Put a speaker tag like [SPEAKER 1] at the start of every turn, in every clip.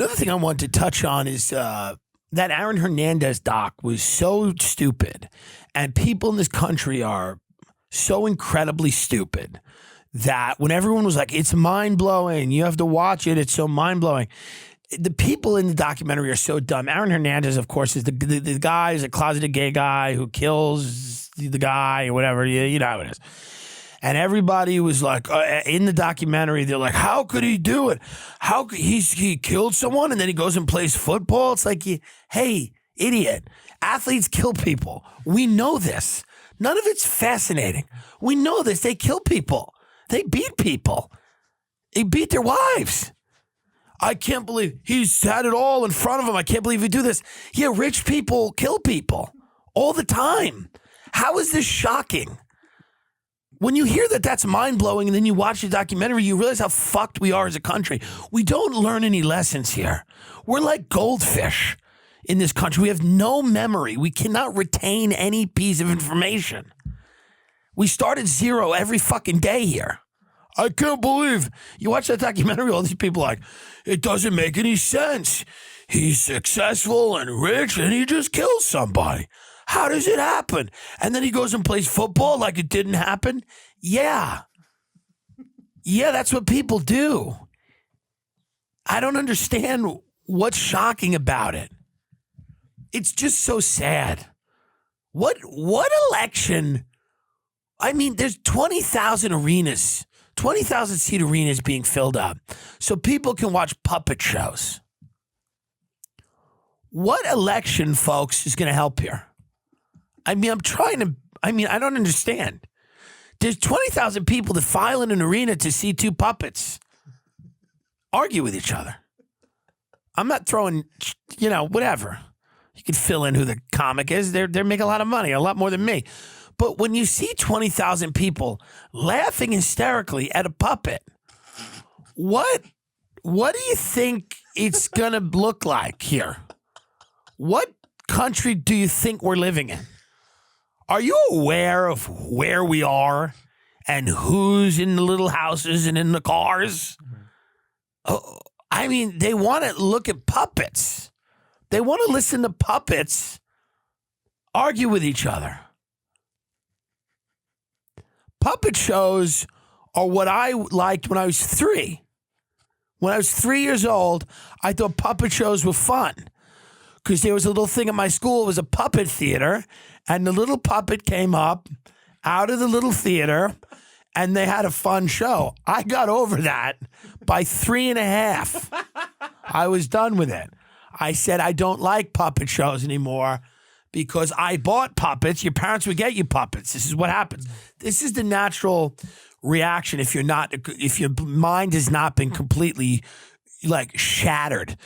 [SPEAKER 1] Another thing I wanted to touch on is that Aaron Hernandez doc was so stupid, and people in this country are so incredibly stupid that when everyone was like, it's mind-blowing, you have to watch it, it's so mind-blowing. The people in the documentary are so dumb. Aaron Hernandez, of course, is the guy, is a closeted gay guy who kills the guy or whatever. You know how it is. And everybody was like, in the documentary, they're like, how could he do it? How could he killed someone and then he goes and plays football? It's like, hey, idiot. Athletes kill people. We know this. None of it's fascinating. We know this. They kill people. They beat people. They beat their wives. I can't believe he's had it all in front of him. I can't believe he do this. Yeah, rich people kill people all the time. How is this shocking? When you hear that that's mind-blowing and then you watch the documentary, you realize how fucked we are as a country. We don't learn any lessons here. We're like goldfish in this country. We have no memory. We cannot retain any piece of information. We start at zero every fucking day here. I can't believe. You watch that documentary, all these people are like, it doesn't make any sense. He's successful and rich and he just kills somebody. How does it happen? And then he goes and plays football like it didn't happen? Yeah. Yeah, that's what people do. I don't understand what's shocking about it. It's just so sad. What election? I mean, there's 20,000 arenas, 20,000 seat arenas being filled up so people can watch puppet shows. What election, folks, is going to help here? I mean, I don't understand. There's 20,000 people that file in an arena to see two puppets argue with each other. I'm not throwing, whatever. You can fill in who the comic is. They're making a lot of money, a lot more than me. But when you see 20,000 people laughing hysterically at a puppet, what do you think it's going to look like here? What country do you think we're living in? Are you aware of where we are and who's in the little houses and in the cars? Oh, I mean, they want to look at puppets. They want to listen to puppets argue with each other. Puppet shows are what I liked when I was 3. When I was 3 years old, I thought puppet shows were fun. Because there was a little thing at my school, it was a puppet theater, and the little puppet came up out of the little theater, and they had a fun show. I got over that by 3.5. I was done with it. I said, I don't like puppet shows anymore because I bought puppets. Your parents would get you puppets. This is what happens. This is the natural reaction if your mind has not been completely shattered.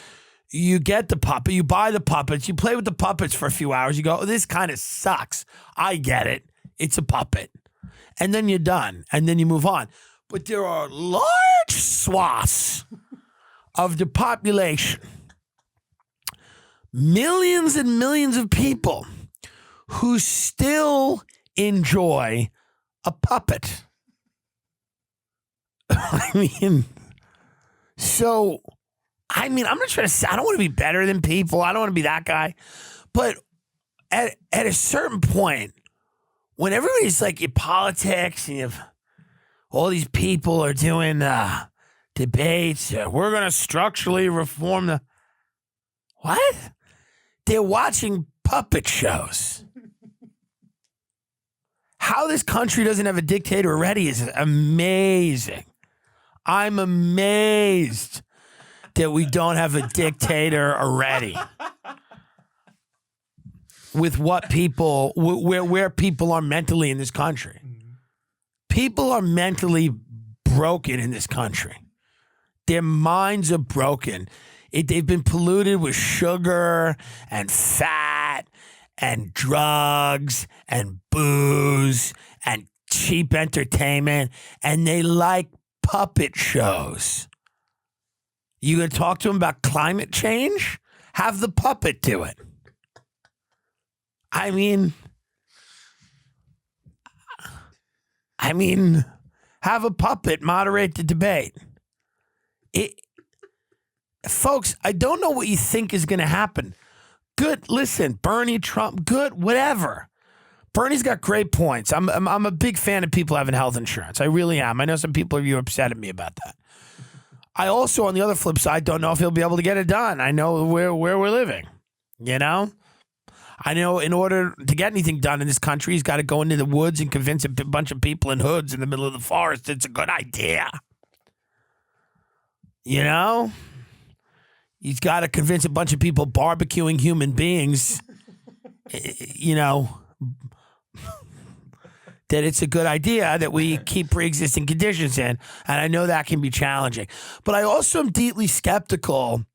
[SPEAKER 1] You get the puppet, you buy the puppets, you play with the puppets for a few hours. You go, oh, this kind of sucks. I get it. It's a puppet. And then you're done. And then you move on. But there are large swaths of the population, millions and millions of people who still enjoy a puppet. I'm not trying to say, I don't want to be better than people. I don't want to be that guy. But at a certain point, when everybody's like in politics and all these people are doing debates, we're going to structurally reform the... What? They're watching puppet shows. How this country doesn't have a dictator already is amazing. I'm amazed that we don't have a dictator already. With what people, where people are mentally in this country. People are mentally broken in this country. Their minds are broken. They've been polluted with sugar and fat and drugs and booze and cheap entertainment, and they like puppet shows. You going to talk to them about climate change? Have the puppet do it. I mean, have a puppet moderate the debate. folks, I don't know what you think is going to happen. Good, listen, Bernie, Trump, good, whatever. Bernie's got great points. I'm a big fan of people having health insurance. I really am. I know some people are upset at me about that. I also, on the other flip side, don't know if he'll be able to get it done. I know where we're living, you know? I know in order to get anything done in this country, he's got to go into the woods and convince a bunch of people in hoods in the middle of the forest it's a good idea. You know? He's got to convince a bunch of people barbecuing human beings, you know, that it's a good idea that we keep pre-existing conditions in. And I know that can be challenging. But I also am deeply skeptical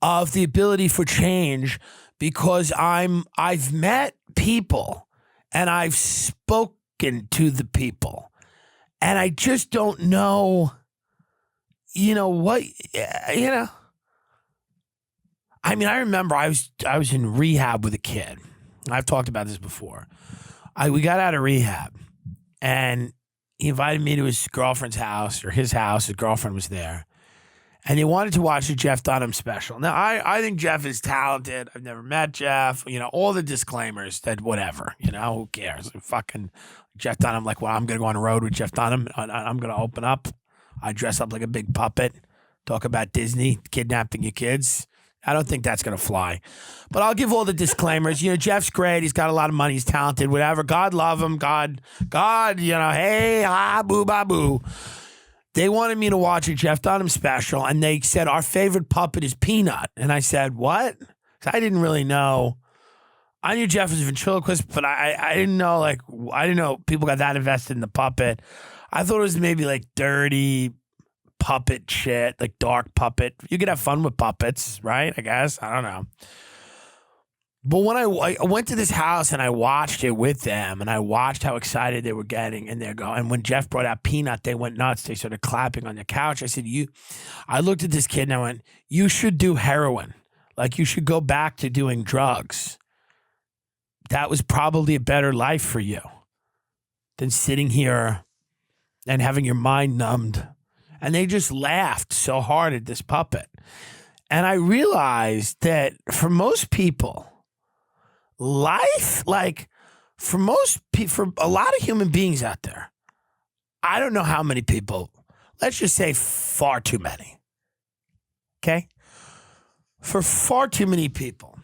[SPEAKER 1] of the ability for change because I've met people and I've spoken to the people. And I just don't know, you know, what, you know. I mean, I remember I was in rehab with a kid. I've talked about this before. We got out of rehab, and he invited me to his girlfriend's house, or his house. His girlfriend was there, and they wanted to watch the Jeff Dunham special. Now, I think Jeff is talented. I've never met Jeff. You know, all the disclaimers that whatever, you know, who cares? Fucking Jeff Dunham, like, well, I'm going to go on the road with Jeff Dunham. I'm going to open up. I dress up like a big puppet, talk about Disney, kidnapping your kids. I don't think that's going to fly. But I'll give all the disclaimers. You know, Jeff's great. He's got a lot of money. He's talented, whatever. God love him. God, you know, hey, boo, ba, boo. They wanted me to watch a Jeff Dunham special, and they said, our favorite puppet is Peanut. And I said, what? I didn't really know. I knew Jeff was a ventriloquist, but I didn't know, like, I didn't know people got that invested in the puppet. I thought it was maybe like dirty puppet shit, like dark puppet. You could have fun with puppets, right? I guess. I don't know. But when I went to this house and I watched it with them and I watched how excited they were getting and they're going, and when Jeff brought out Peanut, they went nuts. They started clapping on the couch. I said, I looked at this kid and I went, you should do heroin. Like you should go back to doing drugs. That was probably a better life for you than sitting here and having your mind numbed. And they just laughed so hard at this puppet. And I realized that for most people, life, like for a lot of human beings out there, I don't know how many people, let's just say far too many. Okay? For far too many people,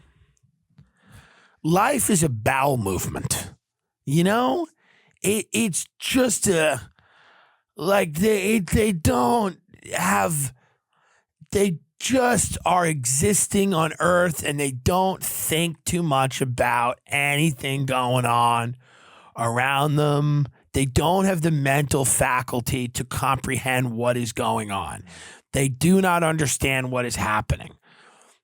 [SPEAKER 1] life is a bowel movement. You know? It's just like they just are existing on Earth and they don't think too much about anything going on around them. They don't have the mental faculty to comprehend what is going on. They do not understand what is happening.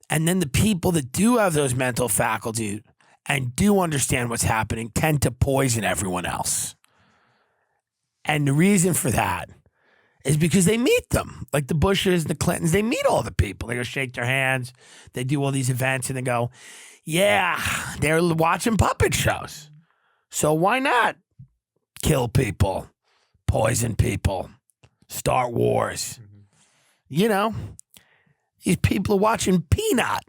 [SPEAKER 1] And then the people that do have those mental faculties and do understand what's happening tend to poison everyone else. And the reason for that is because they meet them. Like the Bushes, the Clintons, they meet all the people. They go shake their hands. They do all these events and they go, yeah, they're watching puppet shows. So why not kill people, poison people, start wars? Mm-hmm. You know, these people are watching Peanut.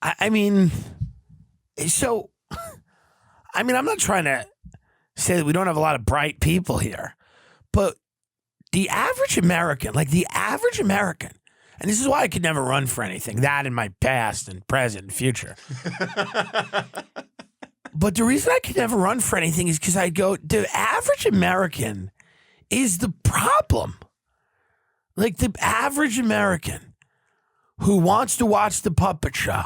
[SPEAKER 1] I mean, so, I mean, I'm not trying to say that we don't have a lot of bright people here, but the average American, and this is why I could never run for anything, that in my past and present and future. But the reason I could never run for anything is because I'd go, the average American is the problem. Like the average American who wants to watch the puppet show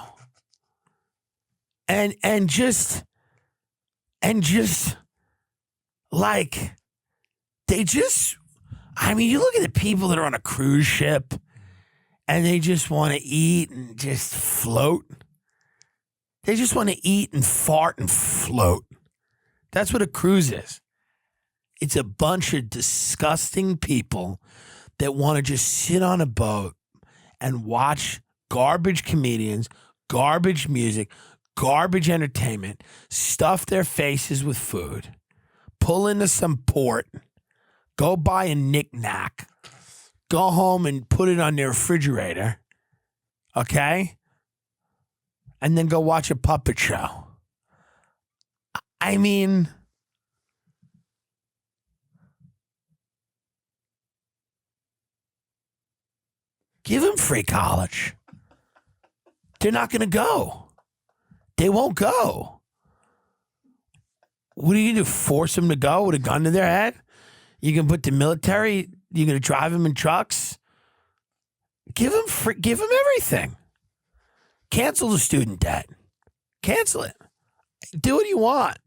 [SPEAKER 1] and just like, they just, I mean, you look at the people that are on a cruise ship and they just want to eat and just float. They just want to eat and fart and float. That's what a cruise is. It's a bunch of disgusting people that want to just sit on a boat and watch garbage comedians, garbage music, garbage entertainment, stuff their faces with food, pull into some port, go buy a knick-knack, go home and put it on their refrigerator, okay? And then go watch a puppet show. I mean, give them free college. They're not going to go. They won't go. What are you going to do? Force them to go with a gun to their head? You can put the military, you're going to drive them in trucks? Give them everything. Cancel the student debt. Cancel it. Do what you want.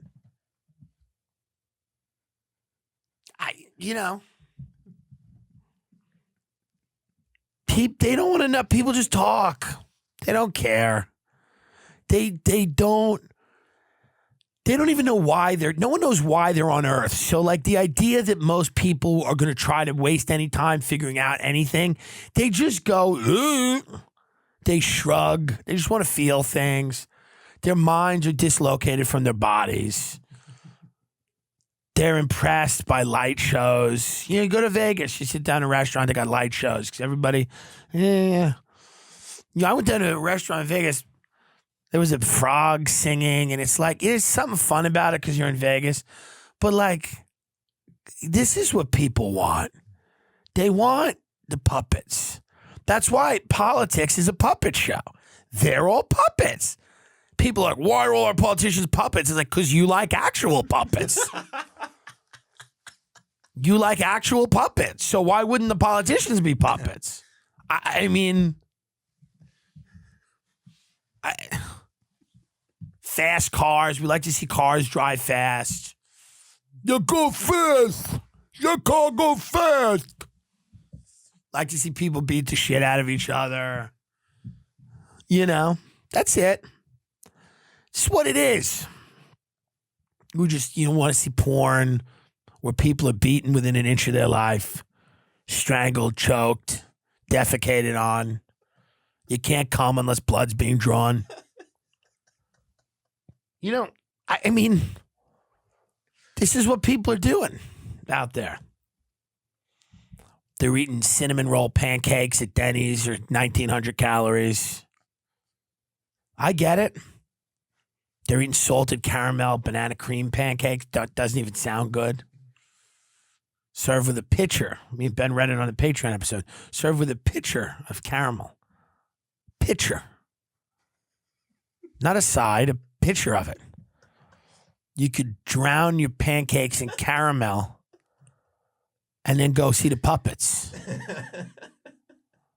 [SPEAKER 1] They don't want to know. People just talk. They don't care. They don't even know why no one knows why they're on Earth. So like the idea that most people are going to try to waste any time figuring out anything, they just go, ugh. They shrug. They just want to feel things. Their minds are dislocated from their bodies. They're impressed by light shows. You go to Vegas, you sit down in a restaurant, they got light shows because everybody, yeah. I went down to a restaurant in Vegas. There was a frog singing, and it's like, there's something fun about it because you're in Vegas. But like, this is what people want. They want the puppets. That's why politics is a puppet show. They're all puppets. People are like, why are all our politicians puppets? It's like, because you like actual puppets. You like actual puppets. So why wouldn't the politicians be puppets? I mean, fast cars. We like to see cars drive fast. You go fast. Your car go fast. Like to see people beat the shit out of each other. That's it. It's what it is. We just, want to see porn where people are beaten within an inch of their life, strangled, choked, defecated on. You can't come unless blood's being drawn. I mean, this is what people are doing out there. They're eating cinnamon roll pancakes at Denny's or 1,900 calories. I get it. They're eating salted caramel banana cream pancakes. That doesn't even sound good. Served with a pitcher. Me and Ben read it on the Patreon episode. Served with a pitcher of caramel. Pitcher. Not a side, a pitcher of it. You could drown your pancakes in caramel and then go see the puppets.